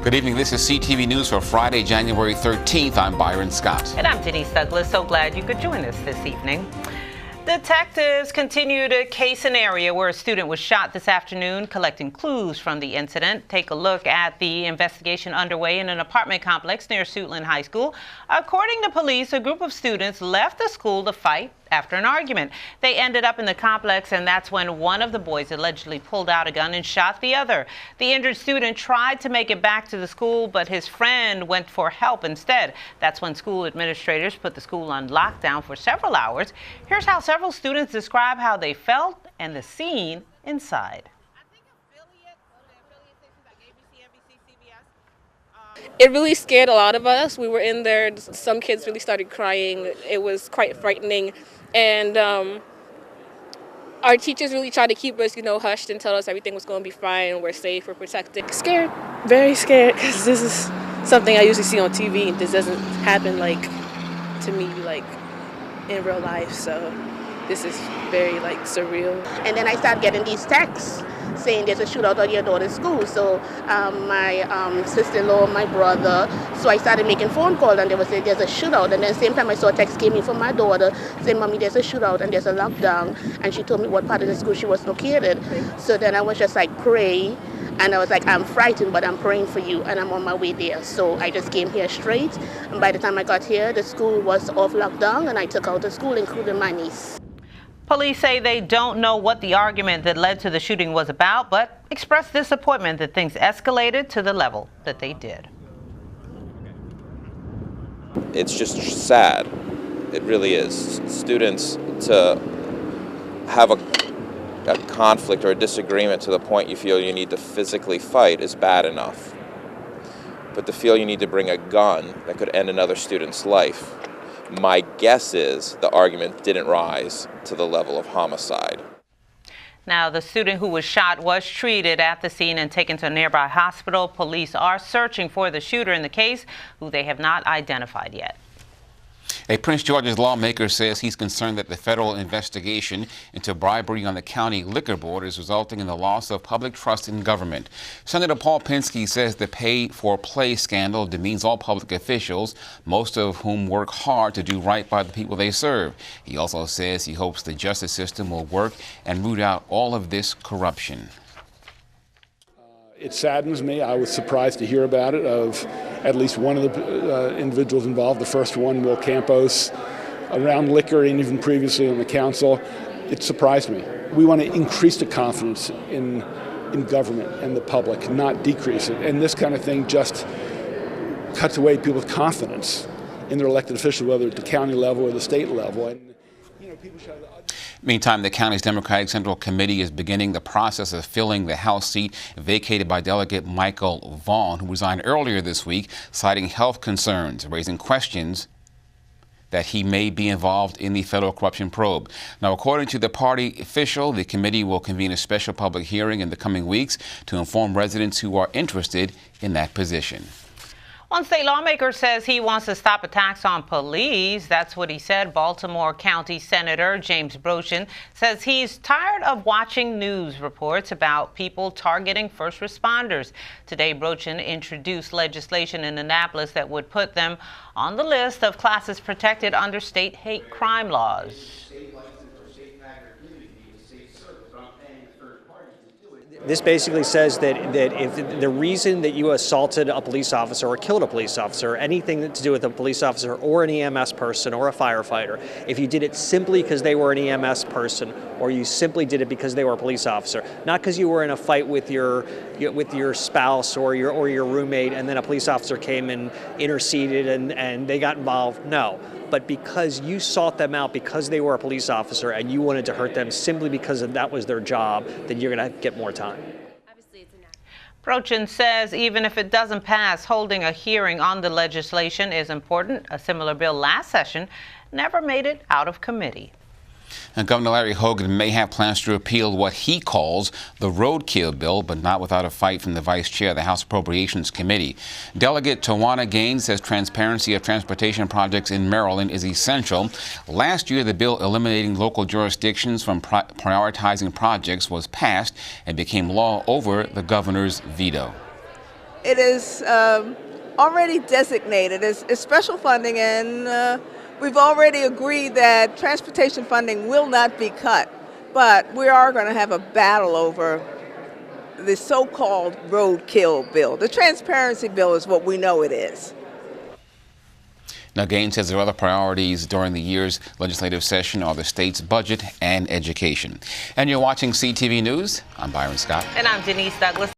Good evening. This is CTV News for Friday, January 13th. I'm Byron Scott. And I'm Denise Douglas. So glad you could join us this evening. Detectives continued a case scenario where a student was shot this afternoon, collecting clues from the incident. Take a look at the investigation underway in an apartment complex near Suitland High School. According to police, a group of students left the school to fight after an argument. They ended up in the complex, and that's when one of the boys allegedly pulled out a gun and shot the other. The injured student tried to make it back to the school, but his friend went for help instead. That's when school administrators put the school on lockdown for several hours. Here's how several students describe how they felt and the scene inside. It really scared a lot of us. We were in there. Some kids really started crying. It was quite frightening. And our teachers really tried to keep us, hushed and tell us everything was going to be fine. We're safe. We're protected. Scared. Very scared, because this is something I usually see on TV. This doesn't happen, to me, in real life. So this is very, surreal. And then I started getting these texts saying there's a shootout at your daughter's school. So my sister-in-law, my brother, so I started making phone calls, and they would say there's a shootout. And then same time I saw a text came in from my daughter saying, Mommy, there's a shootout and there's a lockdown. And she told me what part of the school she was located. So then I was just pray. And I was I'm frightened, but I'm praying for you, and I'm on my way there. So I just came here straight. And by the time I got here, the school was off lockdown, and I took out the school, including my niece. Police say they don't know what the argument that led to the shooting was about, but expressed disappointment that things escalated to the level that they did. It's just sad. It really is. Students to have a conflict or a disagreement to the point you feel you need to physically fight is bad enough. But to feel you need to bring a gun that could end another student's life, my guess is the argument didn't rise to the level of homicide. Now, the student who was shot was treated at the scene and taken to a nearby hospital. Police are searching for the shooter in the case, who they have not identified yet. A Prince George's lawmaker says he's concerned that the federal investigation into bribery on the county liquor board is resulting in the loss of public trust in government. Senator Paul Pinsky says the pay-for-play scandal demeans all public officials, most of whom work hard to do right by the people they serve. He also says he hopes the justice system will work and root out all of this corruption. It saddens me. I was surprised to hear about it, of at least one of the individuals involved, the first one, Will Campos, around liquor and even previously on the council. It surprised me. We want to increase the confidence in government and the public, not decrease it. And this kind of thing just cuts away people's confidence in their elected officials, whether at the county level or the state level. And, people should. Meantime, the county's Democratic Central Committee is beginning the process of filling the House seat vacated by Delegate Michael Vaughn, who resigned earlier this week, citing health concerns, raising questions that he may be involved in the federal corruption probe. Now, according to the party official, the committee will convene a special public hearing in the coming weeks to inform residents who are interested in that position. One state lawmaker says he wants to stop attacks on police. That's what he said. Baltimore County Senator James Brochin says he's tired of watching news reports about people targeting first responders. Today, Brochin introduced legislation in Annapolis that would put them on the list of classes protected under state hate crime laws. This basically says that if the reason that you assaulted a police officer or killed a police officer, anything to do with a police officer or an EMS person or a firefighter, if you did it simply because they were an EMS person or you simply did it because they were a police officer, not because you were in a fight with your spouse or your roommate and then a police officer came and interceded and they got involved, no. But because you sought them out because they were a police officer and you wanted to hurt them simply because that was their job, then you're going to get more time. Brochin says even if it doesn't pass, holding a hearing on the legislation is important. A similar bill last session never made it out of committee. And Governor Larry Hogan may have plans to repeal what he calls the roadkill bill, but not without a fight from the vice chair of the House Appropriations Committee. Delegate Tawana Gaines says transparency of transportation projects in Maryland is essential. Last year, the bill eliminating local jurisdictions from prioritizing projects was passed and became law over the governor's veto. it is already designated as special funding, and we've already agreed that transportation funding will not be cut. But we are going to have a battle over the so-called roadkill bill. The transparency bill is what we know it is. Now, Gaines says there are other priorities during the year's legislative session are the state's budget and education. And you're watching CTV News. I'm Byron Scott. And I'm Denise Douglas.